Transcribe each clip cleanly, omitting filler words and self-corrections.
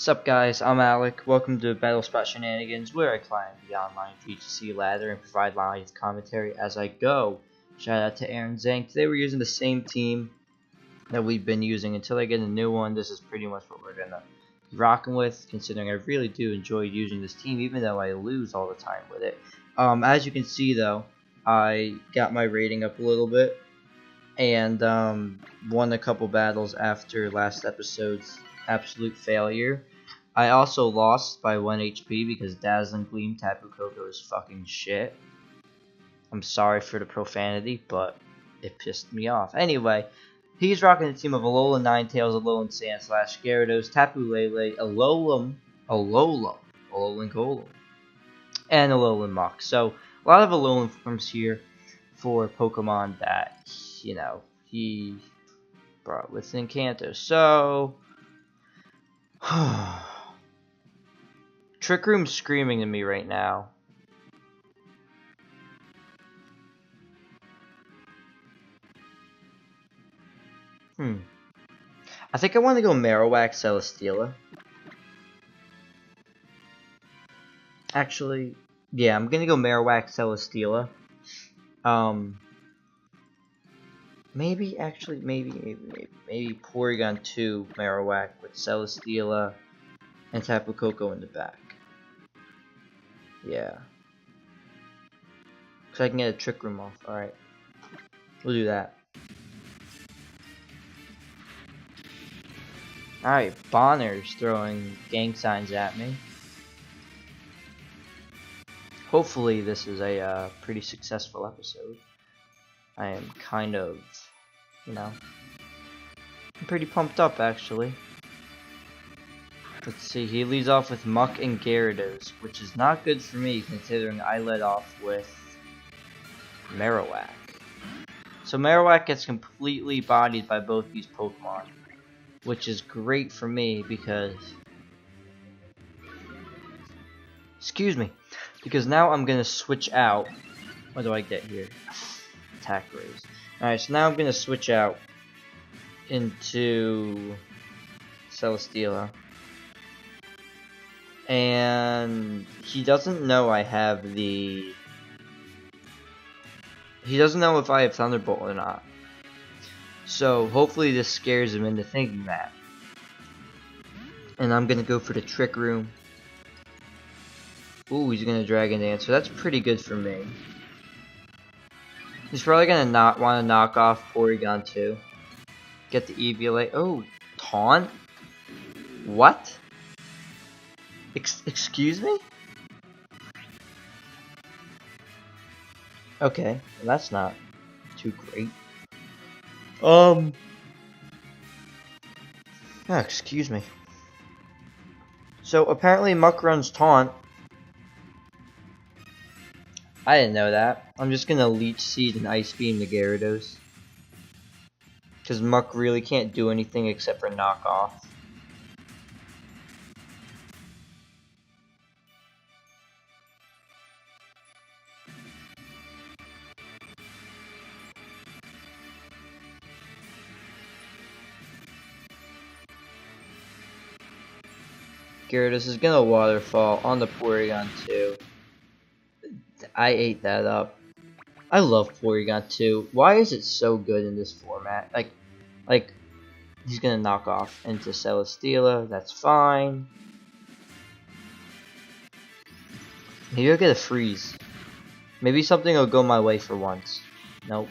What's up guys, I'm Alec. Welcome to Battle Spot Shenanigans, where I climb the online GTC ladder and provide live commentary as I go. Shout out to Aaron Zank. Today we're using the same team that we've been using until I get a new one. This is pretty much what we're gonna be rocking with, considering I really do enjoy using this team, even though I lose all the time with it. As you can see though, I got my rating up a little bit and won a couple battles after last episode's absolute failure. I also lost by 1 HP because Dazzling Gleam Tapu Koko is fucking shit. I'm sorry for the profanity, but it pissed me off. Anyway, he's rocking a team of Alolan Ninetales, Alolan Sandslash, Gyarados, Tapu Lele, Alolan Golem, and Alolan Mach. So, a lot of Alolan forms here for Pokemon that, you know, he brought with Encanto. So, Trick Room's screaming to me right now. I think I want to go Marowak Celesteela. Actually, yeah, I'm gonna go Marowak Celesteela. Maybe Porygon 2 Marowak with Celesteela and Tapu Koko in the back. Yeah. So I can get a Trick Room off. Alright. We'll do that. Alright, Bonner's throwing gang signs at me. Hopefully this is a pretty successful episode. I am kind of, you know, I'm pretty pumped up actually. Let's see, he leads off with Muck and Gyarados, which is not good for me considering I led off with Marowak. So Marowak gets completely bodied by both these Pokemon, which is great for me because, because now I'm gonna switch out. What do I get here? Attack raise. Alright, so now I'm gonna switch out into Celesteela. And he doesn't know I have the... He doesn't know if I have Thunderbolt or not. So hopefully this scares him into thinking that. And I'm gonna go for the Trick Room. Ooh, he's gonna Dragon Dance. So that's pretty good for me. He's probably gonna not want to knock off Porygon 2. Get the Eviolite. Oh, Taunt? What? Excuse me? Okay, well, that's not too great. Oh, excuse me. So apparently Muck runs Taunt. I didn't know that. I'm just gonna Leech Seed and Ice Beam the Gyarados. Because Muck really can't do anything except for knock off. Gyarados is gonna Waterfall on the Porygon 2. I ate that up. I love Porygon 2. Why is it so good in this format? Like he's gonna knock off into Celesteela. That's fine. Maybe I'll get a freeze. Maybe something will go my way for once. Nope.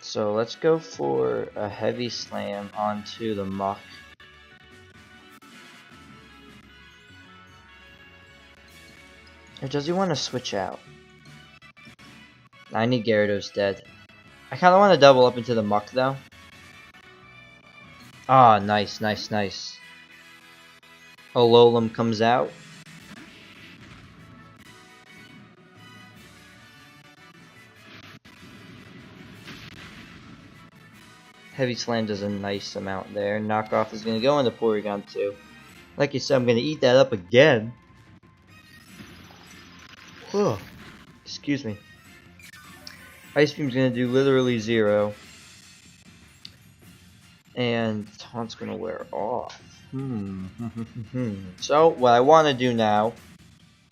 So let's go for a heavy slam onto the Muck. Or does he want to switch out? I need Gyarados dead. I kind of want to double up into the Muck though. Ah, nice. Alolan comes out. Heavy Slam does a nice amount there. Knockoff is going to go into Porygon 2. Like you said, I'm going to eat that up again. Excuse me. Ice Beam's gonna do literally 0. And Taunt's gonna wear off. So, what I want to do now,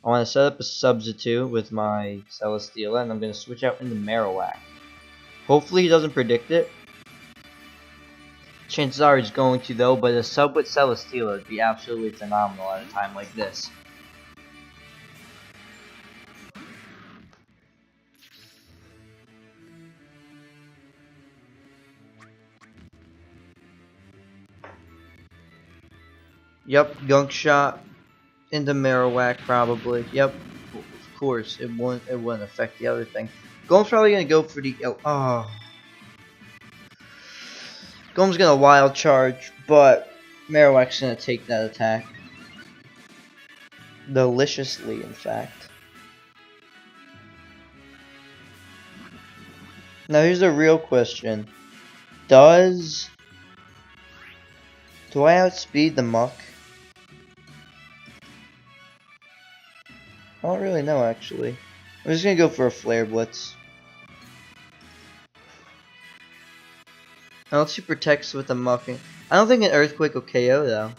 I want to set up a substitute with my Celesteela, and I'm gonna switch out into Marowak. Hopefully he doesn't predict it. Chances are he's going to though, but a sub with Celesteela would be absolutely phenomenal at a time like this. Yep, Gunk Shot into Marowak probably. Yep, of course. It wouldn't affect the other thing. Golem's probably gonna go for the Golem's gonna wild charge, but Marowak's gonna take that attack. Deliciously, in fact. Now here's a real question. Do I outspeed the Muck? I don't really know, actually. I'm just gonna go for a Flare Blitz. Unless he protects with a Muck. I don't think an Earthquake will KO, though.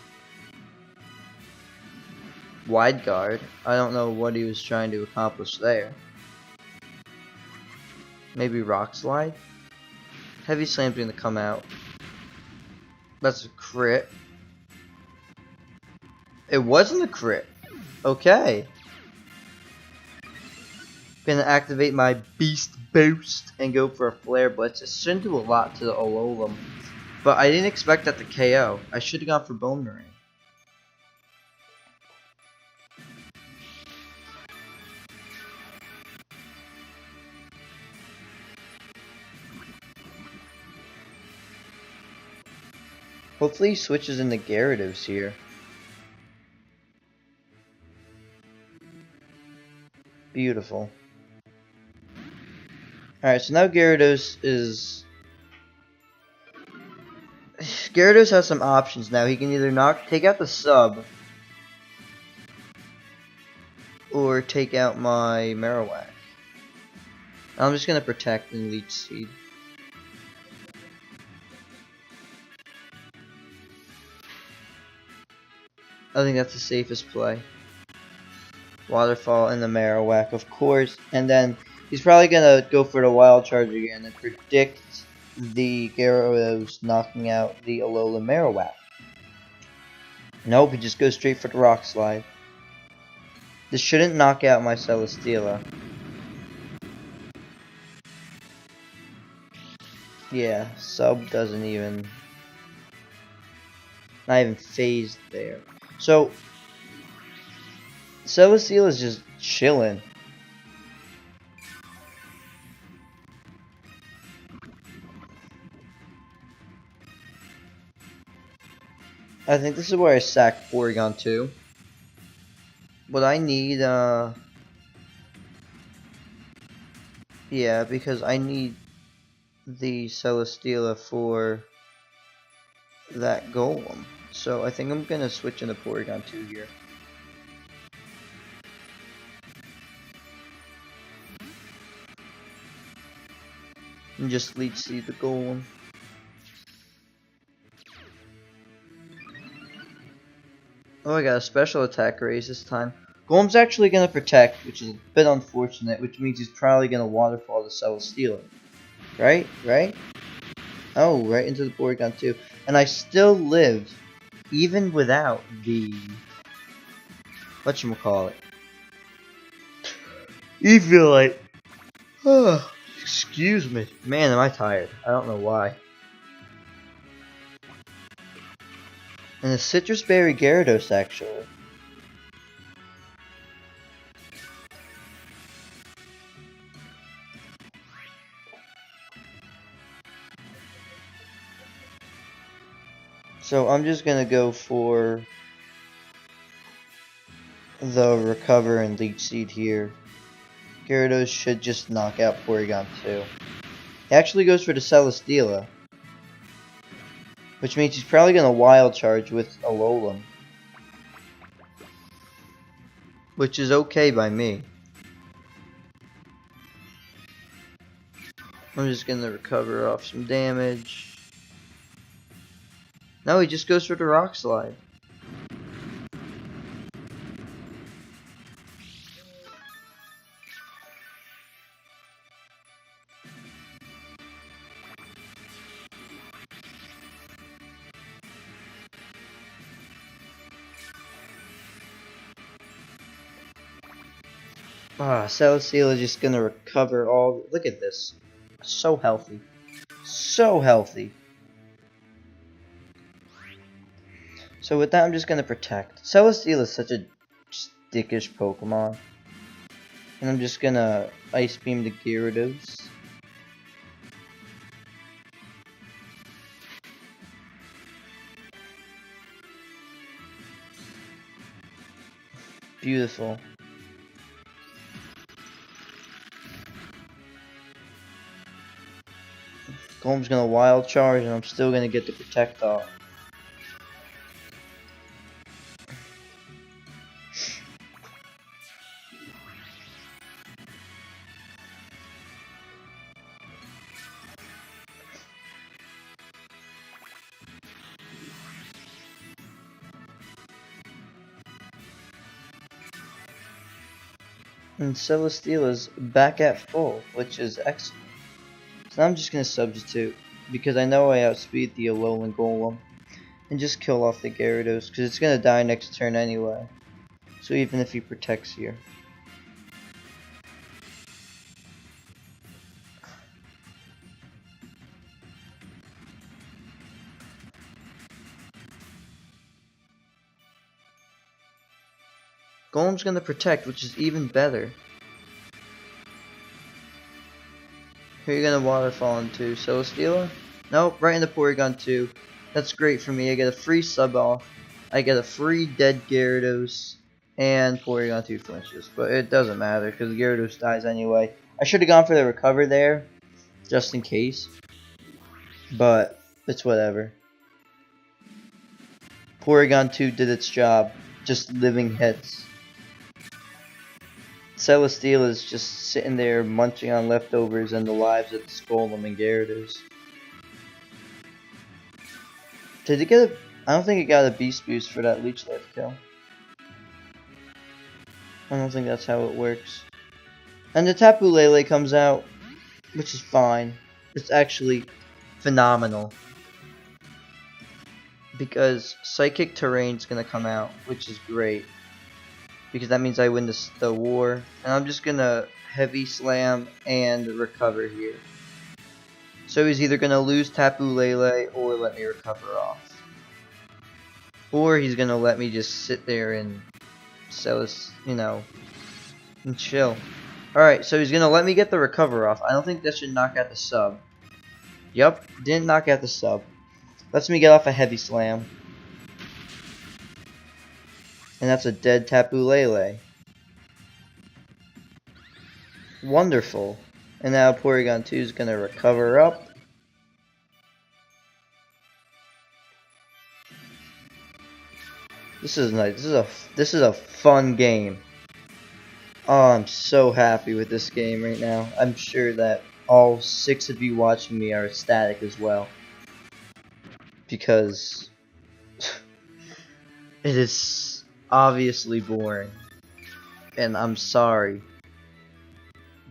Wide Guard. I don't know what he was trying to accomplish there. Maybe Rock Slide? Heavy Slam's gonna come out. That's a crit. It wasn't a crit. Okay. Gonna activate my Beast Boost and go for a Flare Blitz. It shouldn't do a lot to the Alolan, but I didn't expect that to KO. I should have gone for Boomerang. Hopefully he switches into Gyarados here. Beautiful. Alright, so now Gyarados has some options now. He can either take out the sub or take out my Marowak. I'm just gonna protect and Leech Seed. I think that's the safest play. Waterfall and the Marowak, of course, and then he's probably gonna go for the Wild Charge again and predict the Gyarados knocking out the Alolan Marowak. Nope, he just goes straight for the Rock Slide. This shouldn't knock out my Celesteela. Yeah, sub doesn't even... not even phased there. So, Celesteela is just chilling. I think this is where I sack Porygon 2. But I need, yeah, because I need the Celesteela for that Golem. So I think I'm gonna switch into Porygon 2 here. And just Leech Seed the Golem. Oh, I got a special attack raise this time. Golem's actually gonna protect, which is a bit unfortunate, which means he's probably gonna waterfall the Celesteela. Right? Right? Oh, right into the Porygon 2. And I still live, even without the... whatchamacallit? Eviolite. Oh, excuse me. Man, am I tired. I don't know why. And a Citrus Berry Gyarados, actually. So I'm just gonna go for the Recover and Leech Seed here. Gyarados should just knock out Porygon 2. He actually goes for the Celesteela, which means he's probably gonna Wild Charge with Alolan, which is okay by me. I'm just gonna recover off some damage. No, he just goes for the rock slide. Celesteela is just gonna recover all. Look at this. So healthy. So healthy. So with that, I'm just gonna protect. Celesteela is such a dickish Pokemon. And I'm just gonna Ice Beam the Gyarados. Beautiful. Golem's gonna Wild Charge, and I'm still gonna get the Protect off. And Celesteela's back at full, which is excellent. So now I'm just gonna substitute, because I know I outspeed the Alolan Golem, and just kill off the Gyarados, because it's gonna die next turn anyway. So even if he protects here. Golem's gonna protect, which is even better. Who are you gonna waterfall into? Celesteela? Nope, right into Porygon 2. That's great for me. I get a free sub off. I get a free dead Gyarados. And Porygon 2 flinches. But it doesn't matter because Gyarados dies anyway. I should have gone for the recover there. Just in case. But it's whatever. Porygon 2 did its job. Just living hits. Celesteela is just sitting there munching on leftovers and the lives of the Golem and Gyarados. Did it get a... I don't think it got a Beast Boost for that Leech Life kill. I don't think that's how it works. And the Tapu Lele comes out, which is fine. It's actually phenomenal. Because Psychic Terrain's gonna come out, which is great. Because that means I win the war. And I'm just gonna Heavy Slam and recover here. So he's either gonna lose Tapu Lele or let me recover off. Or he's gonna let me just sit there and sell us, you know, and chill. Alright, so he's gonna let me get the recover off. I don't think that should knock out the sub. Yup, didn't knock out the sub. Lets me get off a Heavy Slam. And that's a dead Tapu Lele. Wonderful. And now Porygon 2 is gonna recover up. This is nice. This is a fun game. Oh, I'm so happy with this game right now. I'm sure that all 6 of you watching me are ecstatic as well. Because it is obviously boring. And I'm sorry.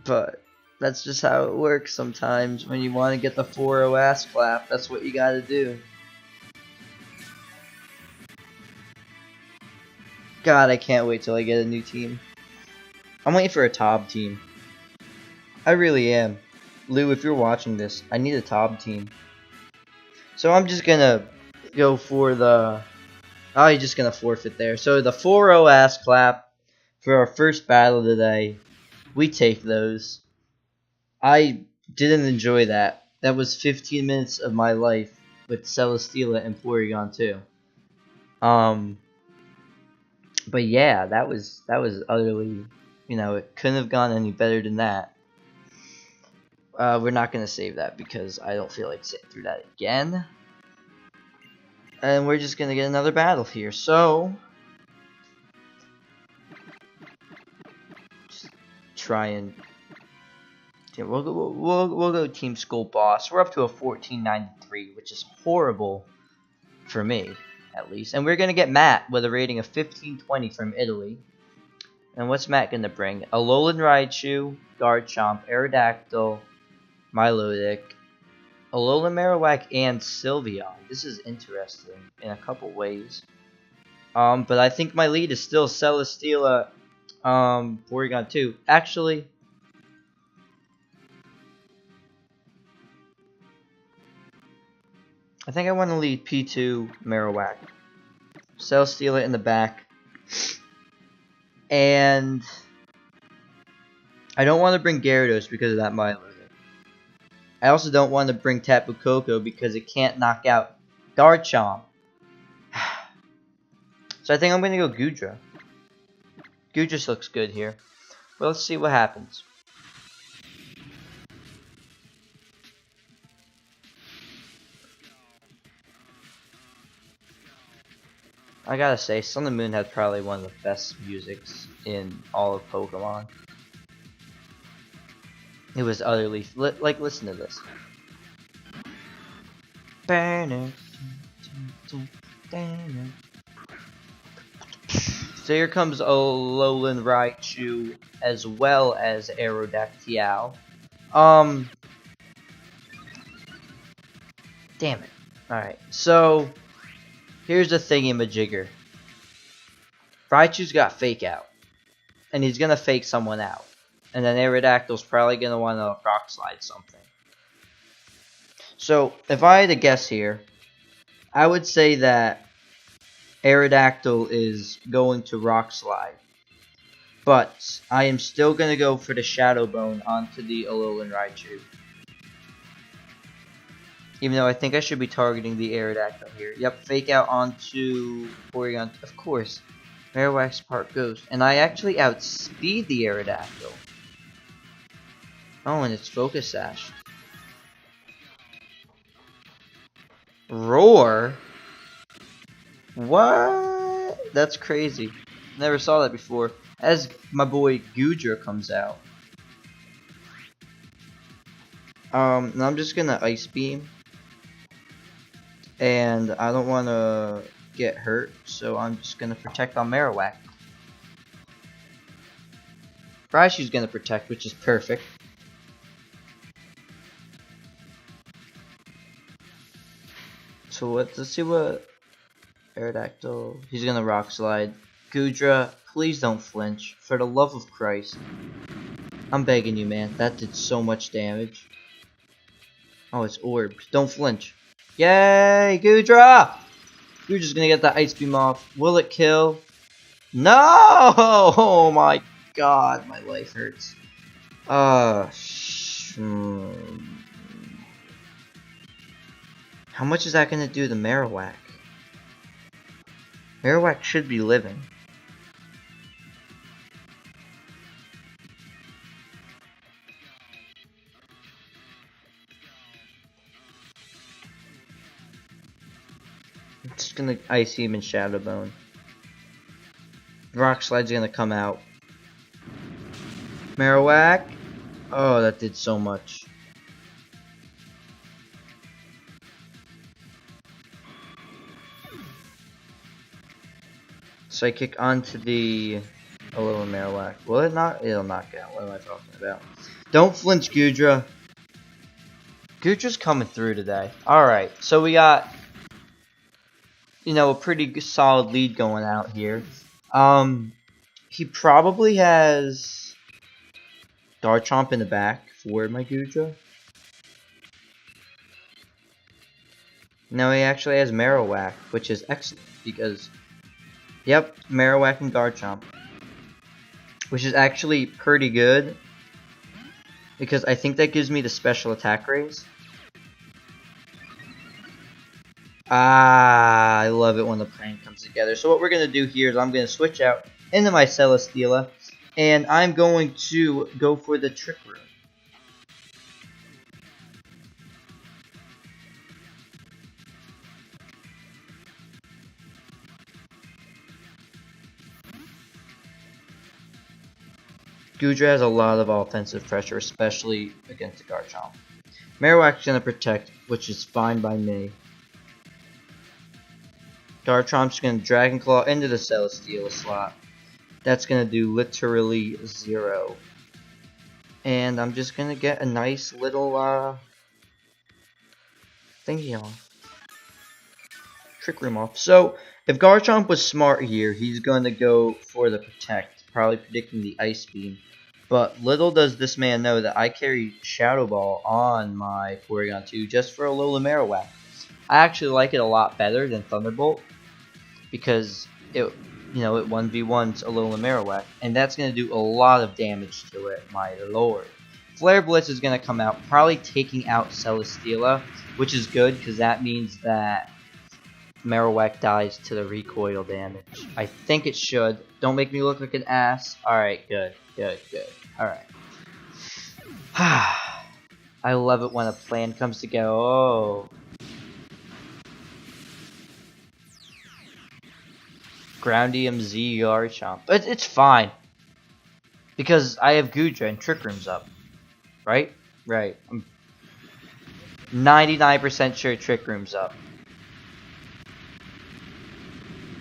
But that's just how it works sometimes. When you want to get the 4-0 ass clap, that's what you gotta do. God, I can't wait till I get a new team. I'm waiting for a Tob team. I really am. Lou, if you're watching this, I need a Tob team. So I'm just gonna go for the... Oh, you're just gonna forfeit there. So the 4-0 ass clap for our first battle today. We take those. I didn't enjoy that. That was 15 minutes of my life with Celesteela and Porygon 2. But yeah, that was utterly, you know, it couldn't have gone any better than that. We're not gonna save that because I don't feel like sitting through that again. And we're just gonna get another battle here. So just try and Yeah, we'll go Team School Boss. We're up to a 1493, which is horrible for me, at least. And we're gonna get Matt with a rating of 1520 from Italy. And what's Matt gonna bring? Alolan Raichu, Garchomp, Aerodactyl, Milotic, Alolan Marowak, and Sylveon. This is interesting in a couple ways. But I think my lead is still Celesteela, Porygon 2. Actually, I think I want to lead P2 Marowak. Celesteela in the back. And I don't want to bring Gyarados because of that Milotic. I also don't want to bring Tapu Koko because it can't knock out Garchomp. So I think I'm going to go Goodra. Goodra looks good here. Well, let's see what happens. I gotta say, Sun and Moon had probably one of the best musics in all of Pokemon. It was utterly like, listen to this. So here comes Alolan Raichu as well as Aerodactyl. Damn it. Alright, so here's the thingy-majigger. Raichu's got Fake Out. And he's gonna fake someone out. And then Aerodactyl's probably gonna wanna Rock Slide something. So, if I had to guess here, I would say that Aerodactyl is going to Rock Slide. But I am still gonna go for the Shadow Bone onto the Alolan Raichu. Even though I think I should be targeting the Aerodactyl here. Yep, Fake Out onto Porygon. Of course. Marowak's Part Ghost. And I actually outspeed the Aerodactyl. Oh, and it's Focus Sash. Roar? What? That's crazy. Never saw that before. As my boy Goodra comes out. And I'm just gonna Ice Beam. And I don't want to get hurt, so I'm just gonna protect on Marowak. Raichu's gonna protect, which is perfect. So let's see what Aerodactyl. He's gonna Rock Slide. Goodra, please don't flinch. For the love of Christ. I'm begging you, man. That did so much damage. Oh, it's orbs. Don't flinch. Yay, Goodra! Goodra's gonna get that Ice Beam off. Will it kill? No! Oh my god, my life hurts. How much is that gonna do to Marowak? Marowak should be living. I'm just gonna Ice Beam and Shadow Bone. Rock Slide's gonna come out. Marowak. Oh, that did so much. Psychic onto the Alolan Marowak. Will it not? It'll knock out. What am I talking about? Don't flinch, Goodra. Goodra's coming through today. Alright, so we got, you know, a pretty solid lead going out here. He probably has Garchomp in the back for my Goodra. No, he actually has Marowak, which is excellent because, yep, Marowak and Garchomp, which is actually pretty good because I think that gives me the special attack raise. Ah, I love it when the plan comes together. So what we're going to do here is I'm going to switch out into my Celesteela, and I'm going to go for the Trick Room. Goodra has a lot of offensive pressure, especially against the Garchomp. Marowak's gonna protect, which is fine by me. Garchomp's gonna Dragon Claw into the Celesteela slot. That's gonna do literally 0. And I'm just gonna get a nice little thingy off. Trick Room off. So if Garchomp was smart here, he's gonna go for the protect, probably predicting the Ice Beam. But little does this man know that I carry Shadow Ball on my Porygon 2 just for a little Marowak. I actually like it a lot better than Thunderbolt because it 1v1s a little Marowak, and that's gonna do a lot of damage to it, my lord. Flare Blitz is gonna come out, probably taking out Celesteela, which is good because that means that Marowak dies to the recoil damage. I think it should. Don't make me look like an ass. Alright, good. Alright. I love it when a plan comes together. Oh. Groundium Z Garchomp. But it's fine. Because I have Goodra and Trick Room's up. Right? Right. I'm 99% sure Trick Room's up.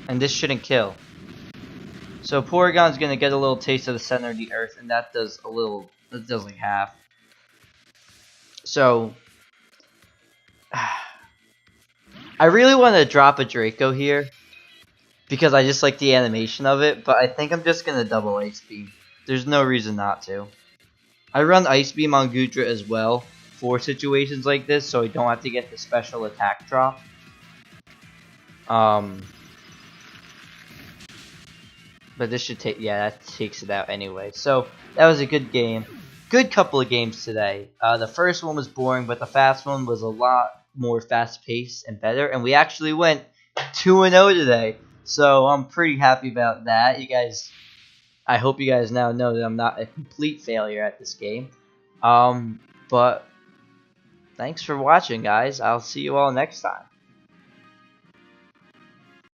And this shouldn't kill. So Porygon's gonna get a little taste of the center of the earth, and that does a little, that does like half. So I really want to drop a Draco here because I just like the animation of it, but I think I'm just gonna double Ice Beam. There's no reason not to. I run Ice Beam on Goodra as well for situations like this, so I don't have to get the special attack drop. But this should take, yeah, that takes it out anyway. So that was a good game. Good couple of games today. The first one was boring, but the fast one was a lot more fast-paced and better. And we actually went 2-0 today. So I'm pretty happy about that. You guys, I hope you guys now know that I'm not a complete failure at this game. But thanks for watching, guys. I'll see you all next time.